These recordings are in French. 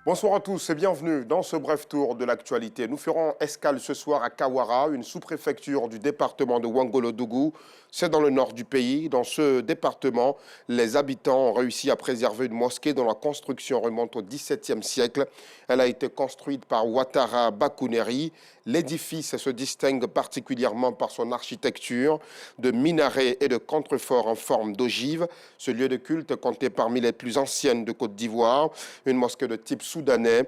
Bonsoir à tous et bienvenue dans ce bref tour de l'actualité. Nous ferons escale ce soir à Kawara, une sous-préfecture du département de Ouangolodougou. C'est dans le nord du pays. Dans ce département, les habitants ont réussi à préserver une mosquée dont la construction remonte au XVIIe siècle. Elle a été construite par Ouattara Bakouneri. L'édifice se distingue particulièrement par son architecture de minarets et de contreforts en forme d'ogive. Ce lieu de culte comptait parmi les plus anciennes de Côte d'Ivoire. Une mosquée de type soudanais,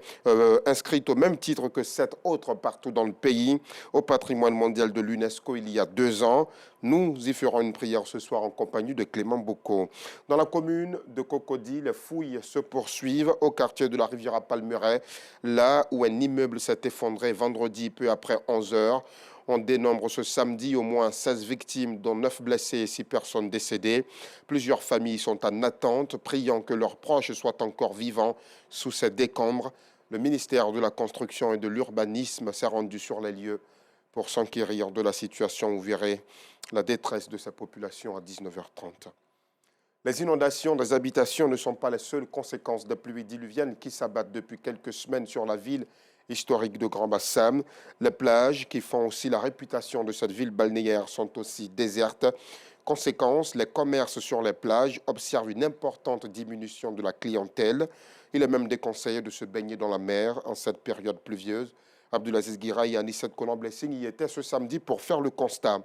inscrite au même titre que 7 autres partout dans le pays, au patrimoine mondial de l'UNESCO il y a 2 ans. Nous y ferons une prière ce soir en compagnie de Clément Boko. Dans la commune de Cocody, les fouilles se poursuivent au quartier de la Riviera Palmeraie, là où un immeuble s'est effondré vendredi peu après 11 heures. On dénombre ce samedi au moins 16 victimes, dont 9 blessés et 6 personnes décédées. Plusieurs familles sont en attente, priant que leurs proches soient encore vivants sous ces décombres. Le ministère de la Construction et de l'Urbanisme s'est rendu sur les lieux pour s'enquérir de la situation. Vous verrez la détresse de sa population à 19h30. Les inondations des habitations ne sont pas les seules conséquences des pluies diluviennes qui s'abattent depuis quelques semaines sur la ville historique de Grand Bassam. Les plages, qui font aussi la réputation de cette ville balnéaire, sont aussi désertes. Conséquence, les commerces sur les plages observent une importante diminution de la clientèle. Il est même déconseillé de se baigner dans la mer en cette période pluvieuse. Abdulaziz Guira et Anissette Colomb-Blessing y étaient ce samedi pour faire le constat.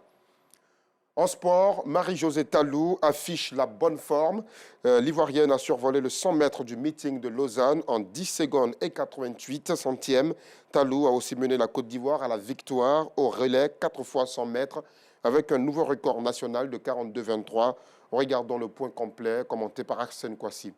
En sport, Marie-Josée Talou affiche la bonne forme. L'Ivoirienne a survolé le 100 mètres du meeting de Lausanne en 10 secondes et 88 centièmes. Talou a aussi mené la Côte d'Ivoire à la victoire au relais 4 fois 100 mètres avec un nouveau record national de 42,23. Regardons le point complet commenté par Arsène Kouassi.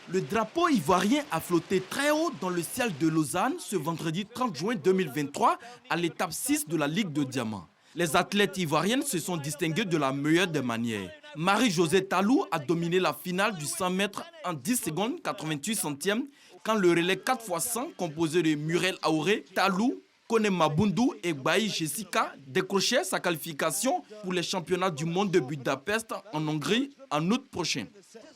Le drapeau ivoirien a flotté très haut dans le ciel de Lausanne ce vendredi 30 juin 2023 à l'étape 6 de la Ligue de Diamant. Les athlètes ivoiriennes se sont distinguées de la meilleure des manières. Marie-Josée Talou a dominé la finale du 100 mètres en 10 secondes 88 centièmes quand le relais 4 x 100 composé de Muriel Aouré, Talou, Kone Mabundu et Baï Jessica décrochait sa qualification pour les championnats du monde de Budapest en Hongrie en août prochain.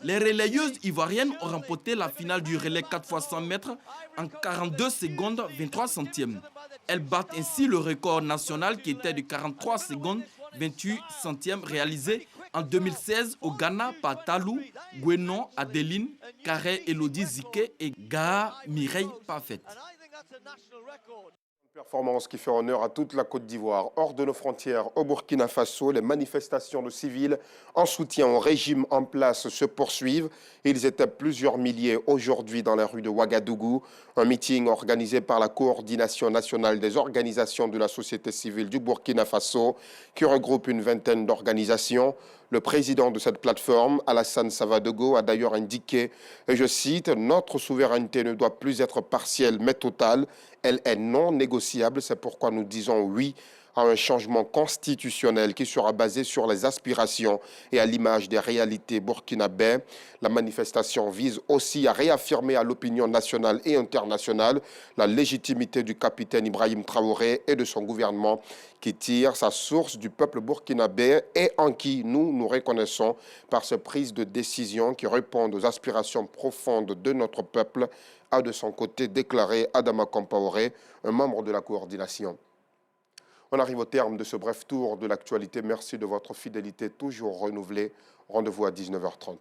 Les relayeuses ivoiriennes ont remporté la finale du relais 4 x 100 mètres en 42 secondes 23 centièmes. Elles battent ainsi le record national qui était de 43 secondes 28 centièmes réalisé en 2016 au Ghana par Talou, Gwenon Adeline, Kare Elodie Zike et Gaha Mireille Parfait. Performance qui fait honneur à toute la Côte d'Ivoire. Hors de nos frontières, au Burkina Faso, les manifestations de civils en soutien au régime en place se poursuivent. Ils étaient plusieurs milliers aujourd'hui dans la rue de Ouagadougou. Un meeting organisé par la Coordination nationale des organisations de la société civile du Burkina Faso qui regroupe une vingtaine d'organisations. Le président de cette plateforme, Alassane Savadogo, a d'ailleurs indiqué, et je cite, « Notre souveraineté ne doit plus être partielle mais totale. Elle est non négociable. C'est pourquoi nous disons oui à un changement constitutionnel qui sera basé sur les aspirations et à l'image des réalités burkinabées. » La manifestation vise aussi à réaffirmer à l'opinion nationale et internationale la légitimité du capitaine Ibrahim Traoré et de son gouvernement qui tire sa source du peuple burkinabé et en qui nous reconnaissons par ces prises de décision qui répondent aux aspirations profondes de notre peuple, a de son côté déclaré Adama Compaoré, un membre de la coordination. On arrive au terme de ce bref tour de l'actualité. Merci de votre fidélité toujours renouvelée. Rendez-vous à 19h30.